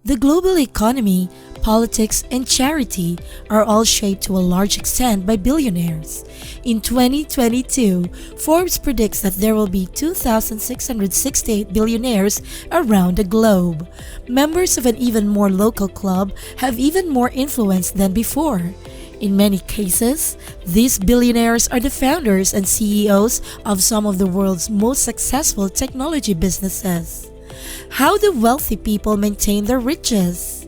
The global economy, politics, and charity are all shaped to a large extent by billionaires. In 2022, Forbes predicts that there will be 2,668 billionaires around the globe. Members of an even more local club have even more influence than before. In many cases, these billionaires are the founders and CEOs of some of the world's most successful technology businesses. How do wealthy people maintain their riches?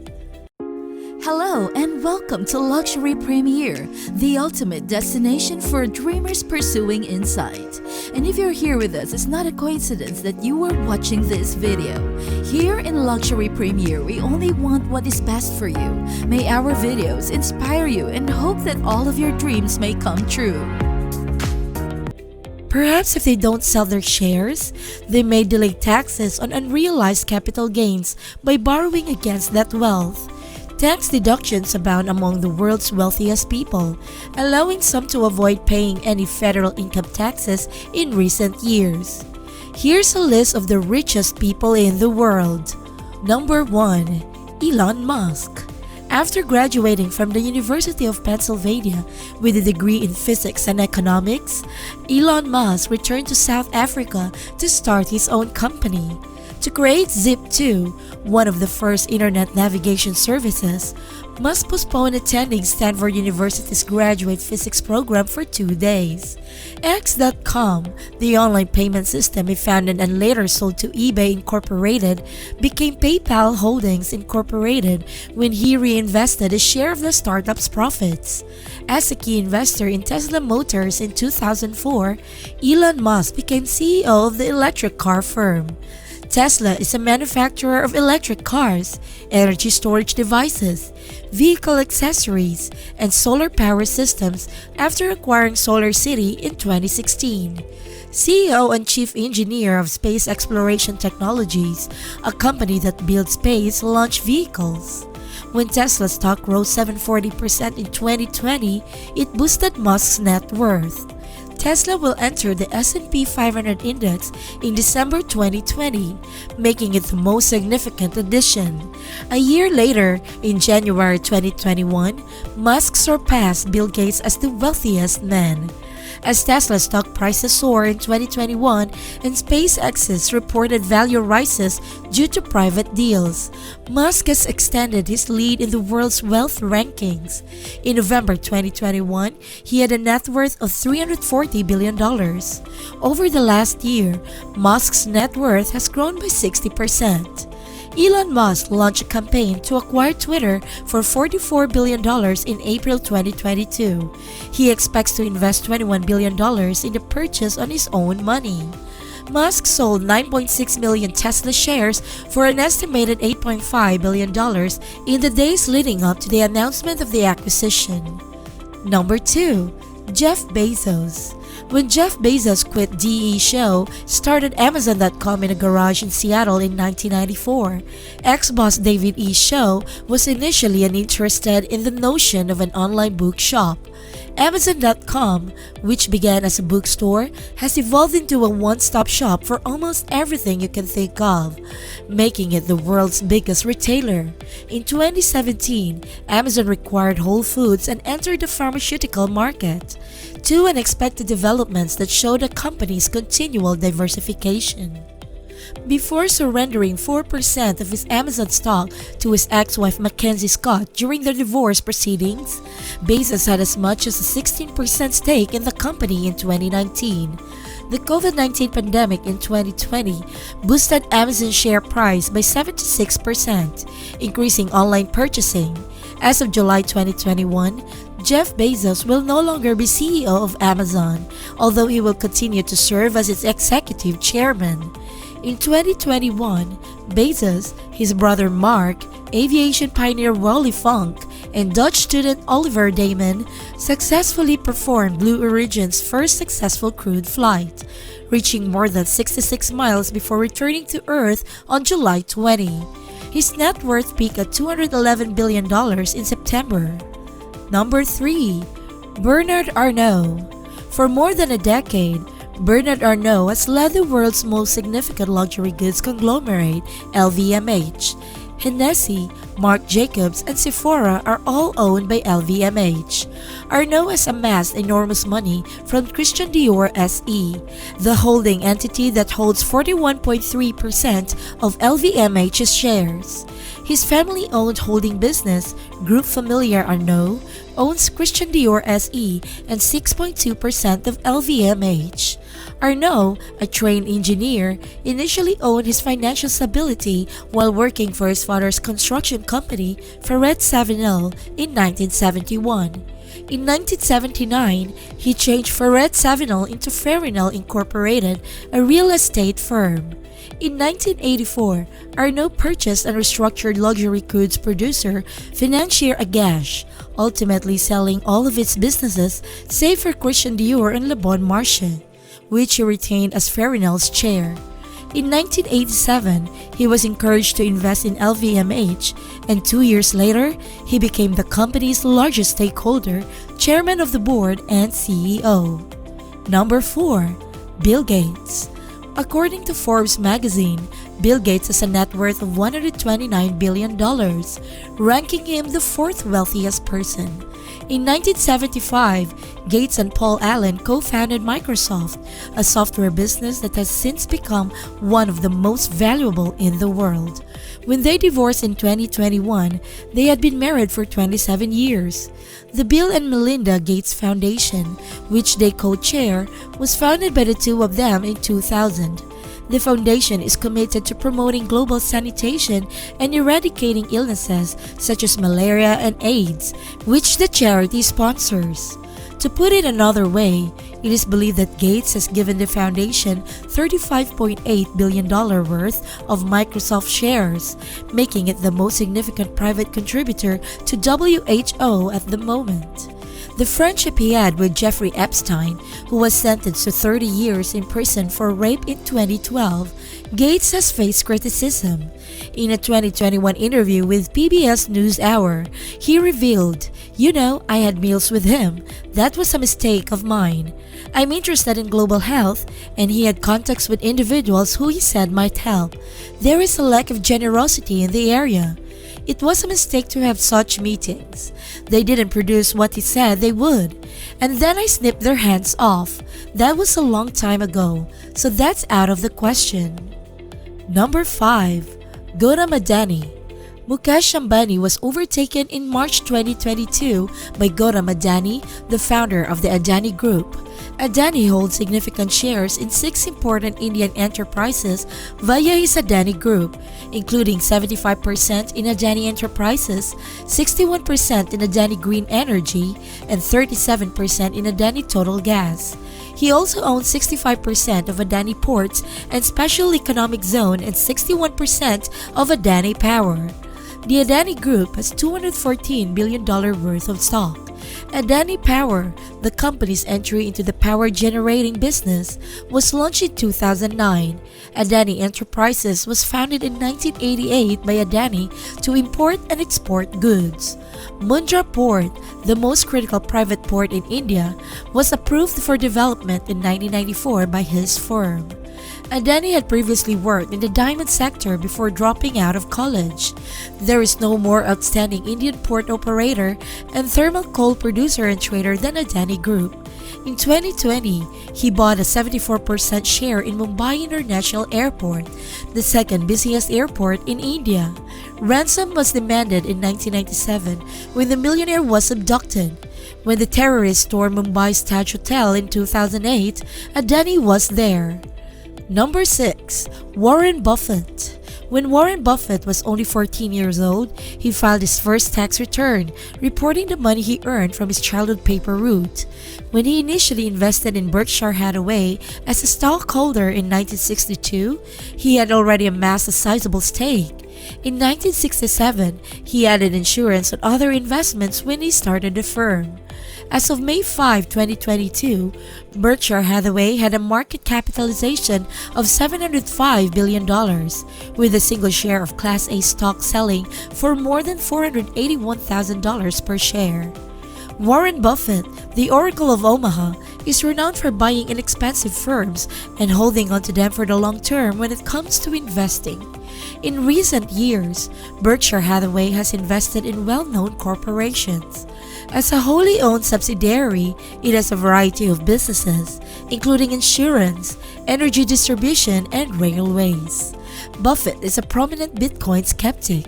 Hello and welcome to Luxury Premier, the ultimate destination for dreamers pursuing insight. And if you're here with us, it's not a coincidence that you are watching this video. Here in Luxury Premier, we only want what is best for you. May our videos inspire you and hope that all of your dreams may come true. Perhaps if they don't sell their shares, they may delay taxes on unrealized capital gains by borrowing against that wealth. Tax deductions abound among the world's wealthiest people, allowing some to avoid paying any federal income taxes in recent years. Here's a list of the richest people in the world. Number 1. Elon Musk. After graduating from the University of Pennsylvania with a degree in physics and economics, Elon Musk returned to South Africa to start his own company. To create Zip2, one of the first internet navigation services, Musk postponed attending Stanford University's graduate physics program for 2 days. X.com, the online payment system he founded and later sold to eBay Incorporated, became PayPal Holdings Incorporated when he reinvested a share of the startup's profits. As a key investor in Tesla Motors in 2004, Elon Musk became CEO of the electric car firm. Tesla is a manufacturer of electric cars, energy storage devices, vehicle accessories, and solar power systems after acquiring SolarCity in 2016. CEO and Chief Engineer of Space Exploration Technologies, a company that builds space launch vehicles. When Tesla stock rose 740% in 2020, it boosted Musk's net worth. Tesla will enter the S&P 500 index in December 2020, making it the most significant addition. A year later, in January 2021, Musk surpassed Bill Gates as the wealthiest man. As Tesla stock prices soar in 2021 and SpaceX's reported value rises due to private deals, Musk has extended his lead in the world's wealth rankings. In November 2021, he had a net worth of $340 billion. Over the last year, Musk's net worth has grown by 60%. Elon Musk launched a campaign to acquire Twitter for $44 billion in April 2022. He expects to invest $21 billion in the purchase on his own money. Musk sold 9.6 million Tesla shares for an estimated $8.5 billion in the days leading up to the announcement of the acquisition. Number 2. Jeff Bezos. When Jeff Bezos quit D.E. Show, started Amazon.com in a garage in Seattle in 1994, ex-boss David E. Show was initially uninterested in the notion of an online bookshop. Amazon.com, which began as a bookstore, has evolved into a one-stop shop for almost everything you can think of, making it the world's biggest retailer. In 2017, Amazon acquired Whole Foods and entered the pharmaceutical market. Two unexpected developments that show the company's continual diversification. Before surrendering 4% of his Amazon stock to his ex-wife Mackenzie Scott during their divorce proceedings, Bezos had as much as a 16% stake in the company in 2019. The COVID-19 pandemic in 2020 boosted Amazon's share price by 76%, increasing online purchasing. As of July 2021, Jeff Bezos will no longer be CEO of Amazon, although he will continue to serve as its executive chairman. In 2021, Bezos, his brother Mark, aviation pioneer Wally Funk, and Dutch student Oliver Damon successfully performed Blue Origin's first successful crewed flight, reaching more than 66 miles before returning to Earth on July 20. His net worth peaked at $211 billion in September. Number 3. Bernard Arnault. For more than a decade, Bernard Arnault has led the world's most significant luxury goods conglomerate, LVMH. Hennessy, Marc Jacobs, and Sephora are all owned by LVMH. Arnault has amassed enormous money from Christian Dior SE, the holding entity that holds 41.3% of LVMH's shares. His family-owned holding business, Groupe Familiar Arnault, owns Christian Dior SE and 6.2% of LVMH. Arnault, a trained engineer, initially owned his financial stability while working for his father's construction company, Ferret Savinel, in 1971. In 1979, he changed Ferret Savinel into Farinel Incorporated, a real estate firm. In 1984, Arnault purchased and restructured luxury goods producer Financier Agache, ultimately selling all of its businesses save for Christian Dior and Le Bon Marché, which he retained as Farinel's chair. In 1987, he was encouraged to invest in LVMH, and 2 years later, he became the company's largest stakeholder, chairman of the board, and CEO. Number 4. Bill Gates. According to Forbes magazine, Bill Gates has a net worth of $129 billion, ranking him the fourth wealthiest person. In 1975, Gates and Paul Allen co-founded Microsoft, a software business that has since become one of the most valuable in the world. When they divorced in 2021, they had been married for 27 years. The Bill and Melinda Gates Foundation, which they co-chair, was founded by the two of them in 2000. The foundation is committed to promoting global sanitation and eradicating illnesses such as malaria and AIDS, which the charity sponsors. To put it another way, it is believed that Gates has given the foundation $35.8 billion worth of Microsoft shares, making it the most significant private contributor to WHO at the moment. The friendship he had with Jeffrey Epstein, who was sentenced to 30 years in prison for rape in 2012, Gates has faced criticism. In a 2021 interview with PBS NewsHour, he revealed, I had meals with him. That was a mistake of mine. I'm interested in global health, and he had contacts with individuals who he said might help. There is a lack of generosity in the area. It was a mistake to have such meetings. They didn't produce what he said they would. And then I snipped their hands off. That was a long time ago, so that's out of the question. Number 5. Gautam Adani. Mukesh Ambani was overtaken in March 2022 by Gautam Adani, the founder of the Adani Group. Adani holds significant shares in 6 important Indian enterprises via his Adani Group, including 75% in Adani Enterprises, 61% in Adani Green Energy, and 37% in Adani Total Gas. He also owns 65% of Adani Ports and Special Economic Zone and 61% of Adani Power. The Adani Group has $214 billion worth of stock. Adani Power, the company's entry into the power generating business, was launched in 2009. Adani Enterprises was founded in 1988 by Adani to import and export goods. Mundra Port, the most critical private port in India, was approved for development in 1994 by his firm. Adani had previously worked in the diamond sector before dropping out of college. There is no more outstanding Indian port operator and thermal coal producer and trader than Adani Group. In 2020, he bought a 74% share in Mumbai International Airport, the second busiest airport in India. Ransom was demanded in 1997 when the millionaire was abducted. When the terrorists stormed Mumbai's Taj Hotel in 2008, Adani was there. Number 6. Warren Buffett. When Warren Buffett was only 14 years old, he filed his first tax return, reporting the money he earned from his childhood paper route. When he initially invested in Berkshire Hathaway as a stockholder in 1962, he had already amassed a sizable stake. In 1967, he added insurance and other investments when he started the firm. As of May 5, 2022, Berkshire Hathaway had a market capitalization of $705 billion, with a single share of Class A stock selling for more than $481,000 per share. Warren Buffett, the Oracle of Omaha, is renowned for buying inexpensive firms and holding onto them for the long term when it comes to investing. In recent years, Berkshire Hathaway has invested in well-known corporations. As a wholly owned subsidiary, it has a variety of businesses, including insurance, energy distribution, and railways. Buffett is a prominent Bitcoin skeptic.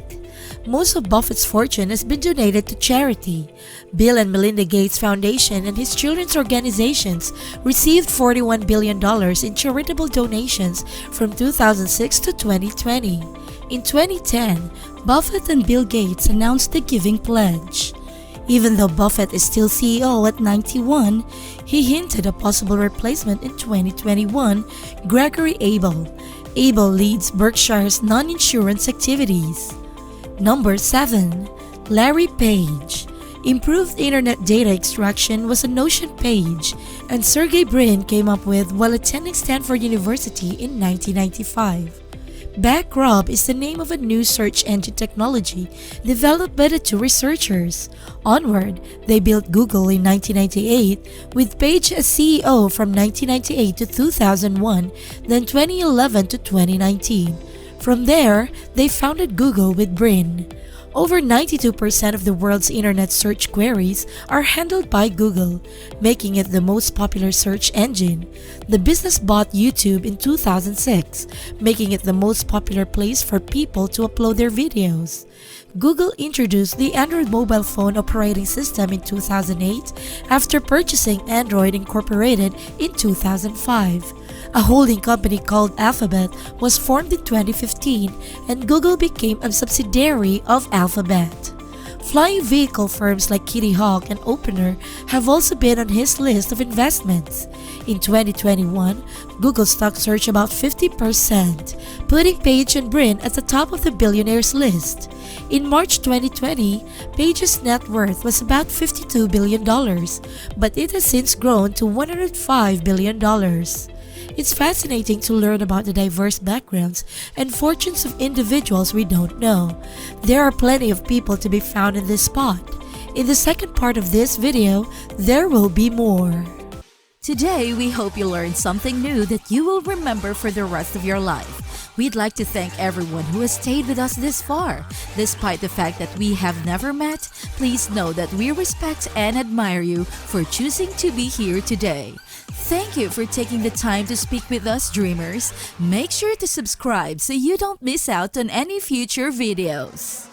Most of Buffett's fortune has been donated to charity. Bill and Melinda Gates Foundation and his children's organizations received $41 billion in charitable donations from 2006 to 2020. In 2010, Buffett and Bill Gates announced the Giving Pledge. Even though Buffett is still CEO at 91, he hinted a possible replacement in 2021, Gregory Abel. Abel leads Berkshire's non-insurance activities. Number 7. Larry Page. Improved internet data extraction was a notion Page and Sergey Brin came up with while attending Stanford University in 1995. Backrub is the name of a new search engine technology developed by the two researchers. Onward, they built Google in 1998, with Page as CEO from 1998 to 2001, then 2011 to 2019. From there, they founded Google with Brin. Over 92% of the world's internet search queries are handled by Google, making it the most popular search engine. The business bought YouTube in 2006, making it the most popular place for people to upload their videos. Google introduced the Android mobile phone operating system in 2008 after purchasing Android Incorporated in 2005. A holding company called Alphabet was formed in 2015 and Google became a subsidiary of Alphabet. Flying vehicle firms like Kitty Hawk and Opener have also been on his list of investments. In 2021, Google stock surged about 50%, putting Page and Brin at the top of the billionaires list. In March 2020, Page's net worth was about $52 billion, but it has since grown to $105 billion. It's fascinating to learn about the diverse backgrounds and fortunes of individuals we don't know. There are plenty of people to be found in this spot. In the second part of this video, there will be more. Today, we hope you learned something new that you will remember for the rest of your life. We'd like to thank everyone who has stayed with us this far. Despite the fact that we have never met, please know that we respect and admire you for choosing to be here today. Thank you for taking the time to speak with us, dreamers. Make sure to subscribe so you don't miss out on any future videos.